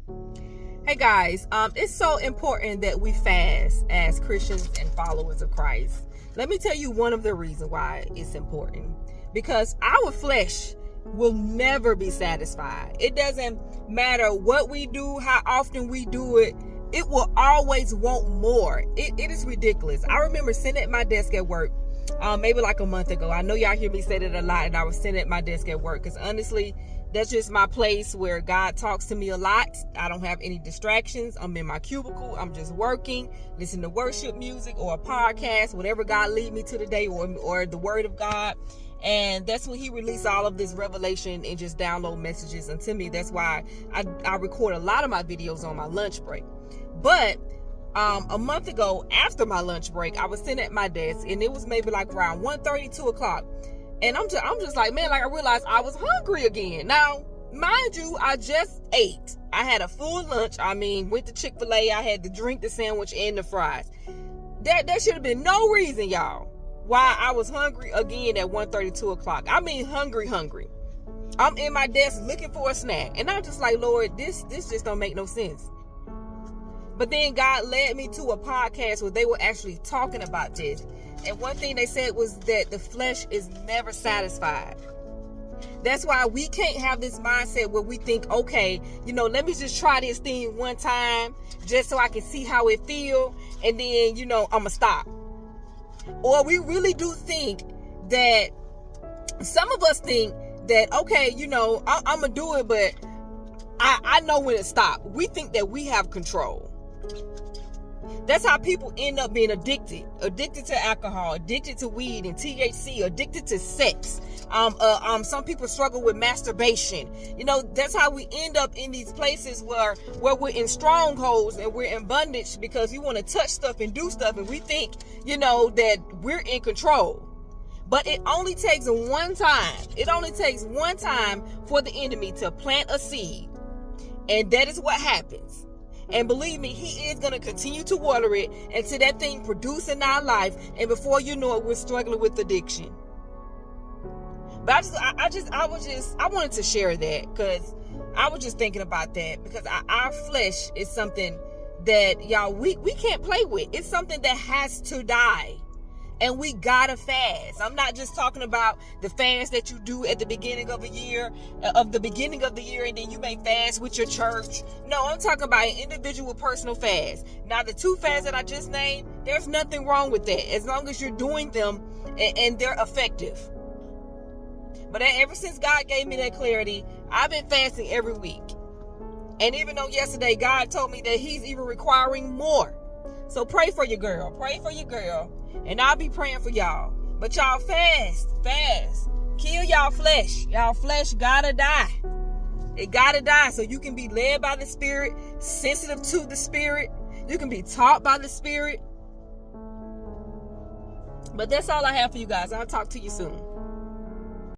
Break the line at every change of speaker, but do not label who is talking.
Hey guys, it's so important that we fast as Christians and followers of Christ. Let me tell you one of the reasons why it's important. Because our flesh will never be satisfied. It doesn't matter what we do, how often we do it. It will always want more. It is ridiculous. I remember sitting at my desk at work, maybe like a month ago. I know y'all hear me say that a lot, and I was sitting at my desk at work because honestly, that's just my place where God talks to me a lot. I don't have any distractions. I'm in my cubicle. I'm just working, listening to worship music or a podcast, whatever God lead me to today, or the word of God. And that's when he released all of this revelation and just download messages unto me. That's why I record a lot of my videos on my lunch break. But a month ago, after my lunch break, I was sitting at my desk, and it was maybe like around 1:30, 2 o'clock. And I'm just like, man, like I realized I was hungry again. Now, mind you, I just ate. I had a full lunch. I mean, went to Chick-fil-A. I had the drink, the sandwich, and the fries. There should have been no reason, y'all, why I was hungry again at 1:30, 2 o'clock. I mean, hungry. I'm in my desk looking for a snack. And I'm just like, Lord, this just don't make no sense. But then God led me to a podcast where they were actually talking about this. And one thing they said was that the flesh is never satisfied. That's why we can't have this mindset where we think, okay, let me just try this thing one time just so I can see how it feel. And then, I'm going to stop. Or we really do think that some of us think that, okay, I'm going to do it, but I know when to stop. We think that we have control. That's how people end up being addicted to alcohol, addicted to weed and THC, addicted to sex. Some people struggle with masturbation. That's how we end up in these places where we're in strongholds and we're in bondage because we want to touch stuff and do stuff, and we think, that we're in control. But it only takes one time. It only takes one time for the enemy to plant a seed, and that is what happens. And believe me, he is going to continue to water it until that thing produces in our life. And before you know it, we're struggling with addiction. But I wanted to share that because I was just thinking about that, because our flesh is something that, y'all, we can't play with. It's something that has to die. And we gotta fast. I'm not just talking about the fast that you do at the beginning of the year, and then you may fast with your church. No, I'm talking about an individual personal fast. Now, the 2 fasts that I just named, there's nothing wrong with that, as long as you're doing them and they're effective. But ever since God gave me that clarity, I've been fasting every week. And even though yesterday God told me that he's even requiring more. So pray for your girl. And I'll be praying for y'all. But y'all fast. Kill y'all flesh. Y'all flesh gotta die. It gotta die so you can be led by the Spirit, sensitive to the Spirit. You can be taught by the Spirit. But that's all I have for you guys. I'll talk to you soon.